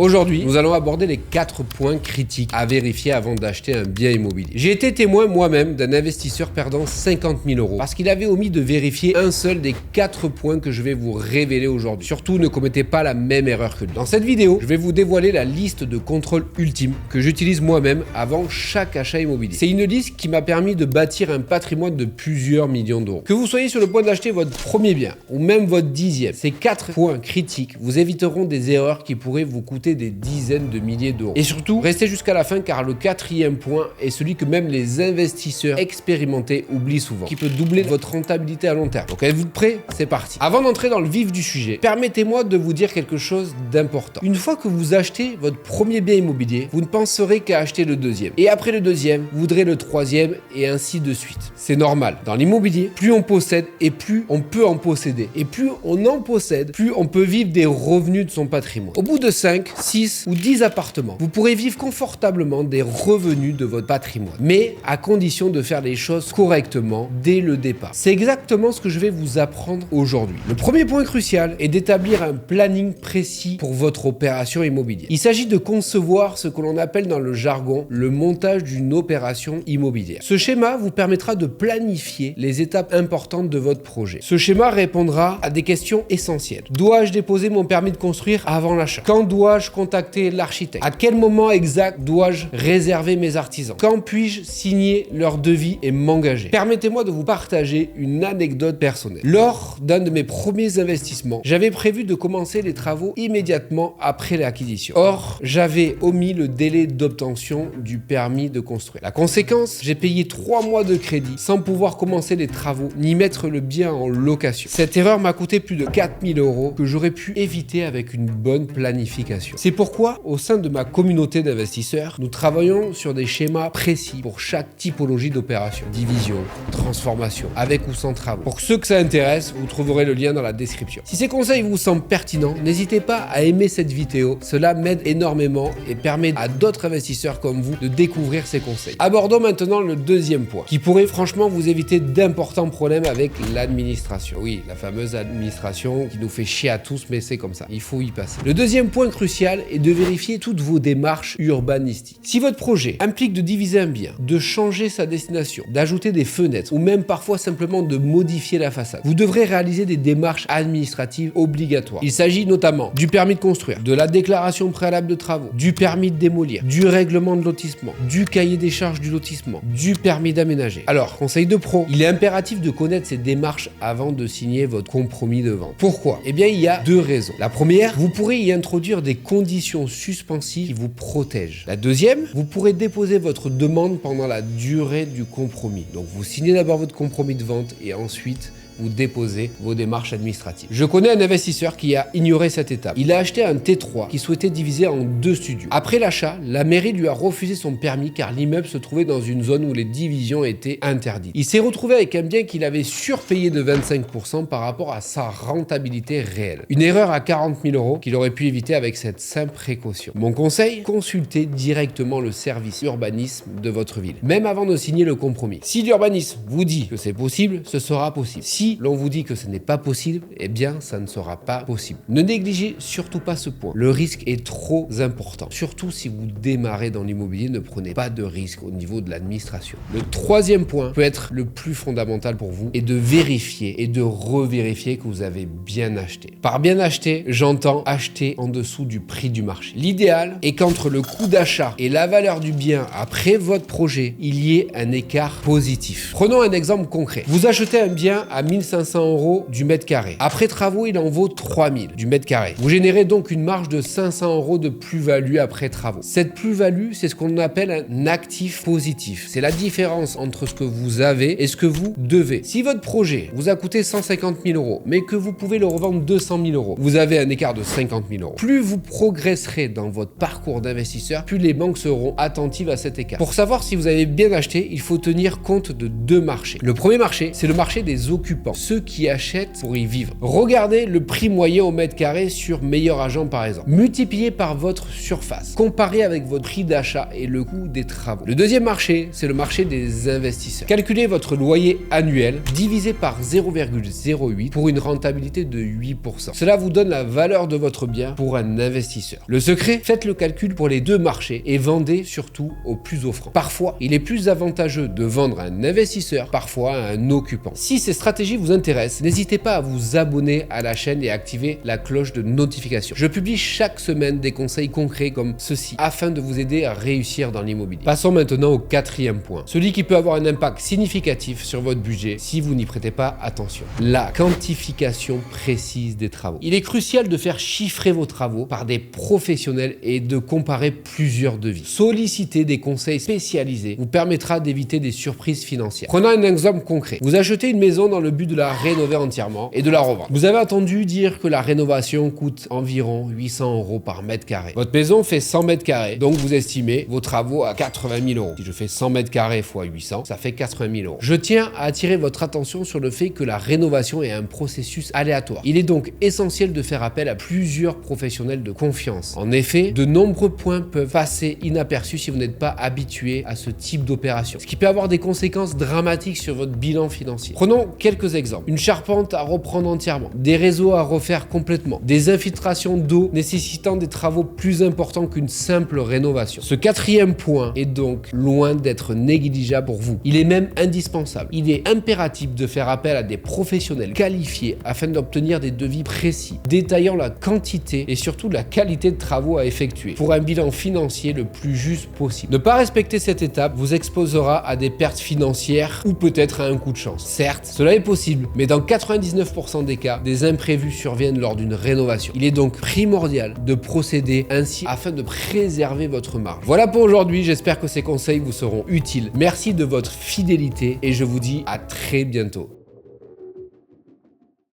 Aujourd'hui, nous allons aborder les 4 points critiques à vérifier avant d'acheter un bien immobilier. J'ai été témoin moi-même d'un investisseur perdant 50 000 € parce qu'il avait omis de vérifier un seul des 4 points que je vais vous révéler aujourd'hui. Surtout, ne commettez pas la même erreur que lui. Dans cette vidéo, je vais vous dévoiler la liste de contrôle ultime que j'utilise moi-même avant chaque achat immobilier. C'est une liste qui m'a permis de bâtir un patrimoine de plusieurs millions d'euros. Que vous soyez sur le point d'acheter votre premier bien ou même votre 10e, ces 4 points critiques vous éviteront des erreurs qui pourraient vous coûter des dizaines de milliers d'euros. Et surtout, restez jusqu'à la fin car le 4e point est celui que même les investisseurs expérimentés oublient souvent, qui peut doubler votre rentabilité à long terme. Donc êtes-vous prêts? C'est parti. Avant d'entrer dans le vif du sujet, permettez-moi de vous dire quelque chose d'important. Une fois que vous achetez votre premier bien immobilier, vous ne penserez qu'à acheter le deuxième. Et après le deuxième, vous voudrez le troisième et ainsi de suite. C'est normal. Dans l'immobilier, plus on possède et plus on peut en posséder. Et plus on en possède, plus on peut vivre des revenus de son patrimoine. Au bout de 5, 6 ou 10 appartements, vous pourrez vivre confortablement des revenus de votre patrimoine. Mais à condition de faire les choses correctement dès le départ. C'est exactement ce que je vais vous apprendre aujourd'hui. Le premier point crucial est d'établir un planning précis pour votre opération immobilière. Il s'agit de concevoir ce que l'on appelle dans le jargon le montage d'une opération immobilière. Ce schéma vous permettra de planifier les étapes importantes de votre projet. Ce schéma répondra à des questions essentielles. Dois-je déposer mon permis de construire avant l'achat? Quand dois-je contacter l'architecte? À quel moment exact dois-je réserver mes artisans? Quand puis-je signer leur devis et m'engager? Permettez-moi de vous partager une anecdote personnelle. Lors d'un de mes premiers investissements, j'avais prévu de commencer les travaux immédiatement après l'acquisition. Or, j'avais omis le délai d'obtention du permis de construire. La conséquence, j'ai payé 3 mois de crédit sans pouvoir commencer les travaux ni mettre le bien en location. Cette erreur m'a coûté plus de 4 000 € que j'aurais pu éviter avec une bonne planification. C'est pourquoi, au sein de ma communauté d'investisseurs, nous travaillons sur des schémas précis pour chaque typologie d'opération. Division, transformation, avec ou sans travaux. Pour ceux que ça intéresse, vous trouverez le lien dans la description. Si ces conseils vous semblent pertinents, n'hésitez pas à aimer cette vidéo. Cela m'aide énormément et permet à d'autres investisseurs comme vous de découvrir ces conseils. Abordons maintenant le deuxième point, qui pourrait franchement vous éviter d'importants problèmes avec l'administration. Oui, la fameuse administration qui nous fait chier à tous, mais c'est comme ça. Il faut y passer. Le deuxième point crucial est de vérifier toutes vos démarches urbanistiques. Si votre projet implique de diviser un bien, de changer sa destination, d'ajouter des fenêtres ou même parfois simplement de modifier la façade, vous devrez réaliser des démarches administratives obligatoires. Il s'agit notamment du permis de construire, de la déclaration préalable de travaux, du permis de démolir, du règlement de lotissement, du cahier des charges du lotissement, du permis d'aménager. Alors, conseil de pro, il est impératif de connaître ces démarches avant de signer votre compromis de vente. Pourquoi? Eh bien, il y a 2 raisons. La première, vous pourrez y introduire des conditions suspensives qui vous protègent. La deuxième, vous pourrez déposer votre demande pendant la durée du compromis. Donc, vous signez d'abord votre compromis de vente et ensuite vous déposez vos démarches administratives. Je connais un investisseur qui a ignoré cette étape. Il a acheté un T3 qui souhaitait diviser en 2 studios. Après l'achat, la mairie lui a refusé son permis car l'immeuble se trouvait dans une zone où les divisions étaient interdites. Il s'est retrouvé avec un bien qu'il avait surpayé de 25% par rapport à sa rentabilité réelle. Une erreur à 40 000 € qu'il aurait pu éviter avec cette simple précaution. Mon conseil, consultez directement le service urbanisme de votre ville, même avant de signer le compromis. Si l'urbanisme vous dit que c'est possible, ce sera possible. Si l'on vous dit que ce n'est pas possible, eh bien, ça ne sera pas possible. Ne négligez surtout pas ce point. Le risque est trop important. Surtout si vous démarrez dans l'immobilier, ne prenez pas de risque au niveau de l'administration. Le 3e point peut être le plus fondamental pour vous et de vérifier et de revérifier que vous avez bien acheté. Par bien acheter, j'entends acheter en dessous du prix du marché. L'idéal est qu'entre le coût d'achat et la valeur du bien après votre projet, il y ait un écart positif. Prenons un exemple concret. Vous achetez un bien à 1 500 € du mètre carré. Après travaux, il en vaut 3 000 du mètre carré. Vous générez donc une marge de 500 € de plus-value après travaux. Cette plus-value, c'est ce qu'on appelle un actif positif. C'est la différence entre ce que vous avez et ce que vous devez. Si votre projet vous a coûté 150 000 €, mais que vous pouvez le revendre 200 000 €, vous avez un écart de 50 000 €. Plus vous progresserez dans votre parcours d'investisseur, plus les banques seront attentives à cet écart. Pour savoir si vous avez bien acheté, il faut tenir compte de 2 marchés. Le premier marché, c'est le marché des occupants. occupants, ceux qui achètent pour y vivre. Regardez le prix moyen au mètre carré sur Meilleur Agent par exemple. Multiplié par votre surface. Comparé avec votre prix d'achat et le coût des travaux. Le deuxième marché, c'est le marché des investisseurs. Calculez votre loyer annuel divisé par 0,08 pour une rentabilité de 8%. Cela vous donne la valeur de votre bien pour un investisseur. Le secret, faites le calcul pour les deux marchés et vendez surtout au plus offrant. Parfois, il est plus avantageux de vendre à un investisseur, parfois à un occupant. Si ces stratégies vous intéressent, n'hésitez pas à vous abonner à la chaîne et à activer la cloche de notification. Je publie chaque semaine des conseils concrets comme ceci afin de vous aider à réussir dans l'immobilier. Passons maintenant au quatrième point, celui qui peut avoir un impact significatif sur votre budget si vous n'y prêtez pas attention. La quantification précise des travaux. Il est crucial de faire chiffrer vos travaux par des professionnels et de comparer plusieurs devis. Solliciter des conseils spécialisés vous permettra d'éviter des surprises financières. Prenons un exemple concret. Vous achetez une maison dans le but de la rénover entièrement et de la revendre. Vous avez entendu dire que la rénovation coûte environ 800 € par mètre carré. Votre maison fait 100 mètres carrés, donc vous estimez vos travaux à 80 000 €. Si je fais 100 mètres carrés x 800, ça fait 80 000 €. Je tiens à attirer votre attention sur le fait que la rénovation est un processus aléatoire. Il est donc essentiel de faire appel à plusieurs professionnels de confiance. En effet, de nombreux points peuvent passer inaperçus si vous n'êtes pas habitué à ce type d'opération, ce qui peut avoir des conséquences dramatiques sur votre bilan financier. Prenons quelques exemples. Une charpente à reprendre entièrement, des réseaux à refaire complètement, des infiltrations d'eau nécessitant des travaux plus importants qu'une simple rénovation. Ce quatrième point est donc loin d'être négligeable pour vous. Il est même indispensable. Il est impératif de faire appel à des professionnels qualifiés afin d'obtenir des devis précis, détaillant la quantité et surtout la qualité de travaux à effectuer pour un bilan financier le plus juste possible. Ne pas respecter cette étape vous exposera à des pertes financières ou peut-être à un coup de chance. Certes, cela est possible, mais dans 99% des cas, des imprévus surviennent lors d'une rénovation. Il est donc primordial de procéder ainsi afin de préserver votre marge. Voilà pour aujourd'hui, j'espère que ces conseils vous seront utiles. Merci de votre fidélité et je vous dis à très bientôt.